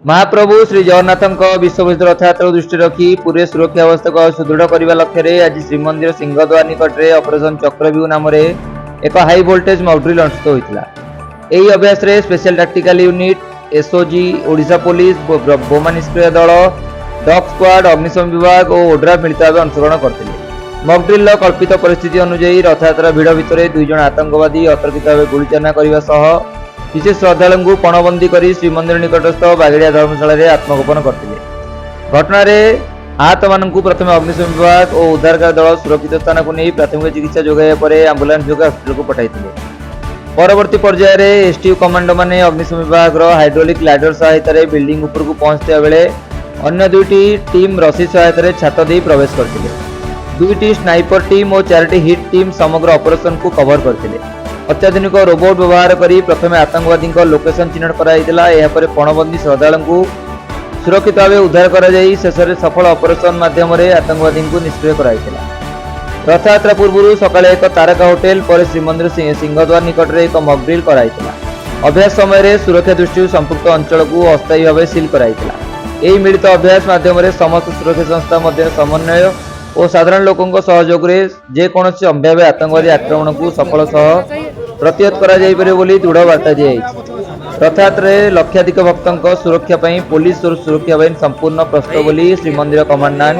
महाप्रभु श्री जगन्नाथ विश्वप्रसिद्ध रथयात्रा दृष्टि रखी पूरे सुरक्षा व्यवस्था को सुदृढ़ करने लक्ष्य आज श्रीमंदिर सिंहद्वार निकट में ऑपरेशन चक्रव्यूह नाम एक हाई वोल्टेज मॉकड्रिल अनुष्ठित होता। यही अभ्यास रे special tactical unit SOG Odisha police बोमा निष्क्रिय दल डॉग स्क्वाड अग्निशम विभाग और ओड्राफ मिलित भाव अंशग्रहण करते। मॉकड्रिल कल्पित परिस्थिति अनुଯାयी रथयात्रा भिड़ भितर 2 जन आतंकवादी अतर्कित भाव गुलिचालना करने विशेष श्रद्धालु पणबंदी कर श्रीमंदिर निकटस्थ बागड़िया धर्मशाला आत्मगोपन करते। घटना आहत मानू प्रथम अग्निशम विभाग और उद्धारकार दल सुरक्षित स्थान को नहीं प्राथमिक चिकित्सा जोगाइबा पर आंबुलांस जोगे हस्पिटाल को पठाई। परवर्ती पर्याय रे एसटीयू कमांडो माने अग्निशम विभाग हाइड्रोलिक लाडर सहायता बिल्डिंग उपर को पहुंचता बेले अन्य 2टी टीम रसी सहायता छात दे प्रवेश करते। 2टी स्नाइपर टीम और 4टी हिट टीम समग्र ऑपरेशन को कवर करते। अत्याधुनिक रोबोट व्यवहार करी प्रथम आतंकवादी लोकेशन चिन्हट कराइला। पणबंदी श्रद्धालु सुरक्षित भाव उद्धार कर शेष में सफल ऑपरेशन माध्यम आतंकवादी को निष्क्रिय कराइला। रथयात्रा पूर्व सकाल एक तारका होटेल पर श्रीमंदिर सिंहद्वार निकट में एक मॉकड्रिल कराइला। अभ्यास समय सुरक्षा दृष्टि संपुक्त अंचल को अस्थायी भाव सिल कराइला। यही मिलित अभ्यास माध्यम समस्त सुरक्षा संस्था मध्य समन्वय और साधारण लोकों सहयोग से जेकोसी संभाव्य आतंकवादी आक्रमण को सफल प्रतिहत कर दृढ़ वार्ता दी। रथयात्रा लक्षाधिक भक्तों सुरक्षा पुलिस और सुरक्षा बाहिनी संपूर्ण प्रस्तुत बोली श्रीमंदिर कमांडेंट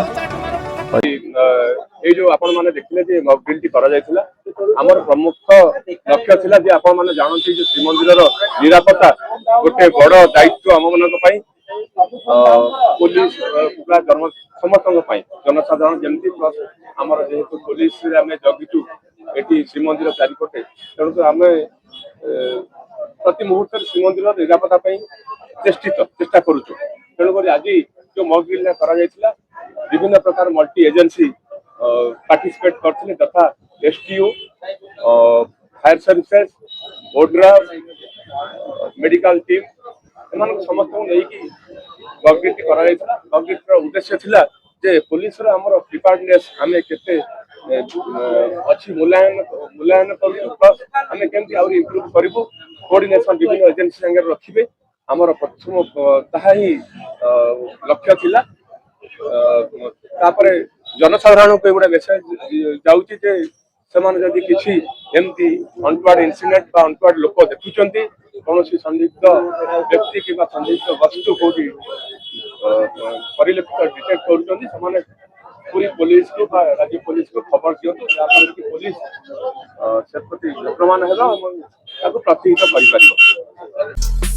ये जो आपण माने देखिले जे मॉकड्रिल टी करा जायतिला हमर प्रमुख लक्ष्य थिला जे आपण माने जानथि जे श्रीमंदिर निरापत्ता गोटे बड़ दायित्व हम मनक पई पुलिस पूरा समस्त जनसाधारण जमती प्लस हमर जेहेतु पुलिस रे हमें जगिचु एटी श्रीमंदिर चारिपटे तेणु आम प्रति मुहूर्त श्रीमंदिर निरापत्ता चेष्टा करुचु। तेणुक आज जो मॉकड्रिल करा जायतिला विभिन्न प्रकार मल्टी एजेंसी पार्टिसिपेट करते तथा STU fire services ODRAF medical team एम समस्त मॉकड्रिल उद्देश्य थिला जे पुलिस हमर प्रिपेयर्डनेस आमे केते अच्छी मूल्यांकन करू प्लस आमे केमती आउरी इंप्रूव करिवो कोऑर्डिनेशन विभिन्न एजेंसी संगे रखिबे हमर प्रथम ताहा ही लक्ष्य थिला। तापरे जनसाधारण को एगुड़ा मेसेज जाउची जे समान जदि किछि एमती अनटवार्ड इंसिडेंट बा अनटवार्ड लोक देखुचंती कोनोसी संदिग्ध व्यक्ति किबा संदिग्ध वस्तु कोठी परिलक्षित डिटेक्ट करूचंती समान पूरी पुलिस को बा राज्य पुलिस को खबर दियंतु जापर कि पुलिस से प्रति प्रमाण हेला ताको प्रतिहित करि पारिबो।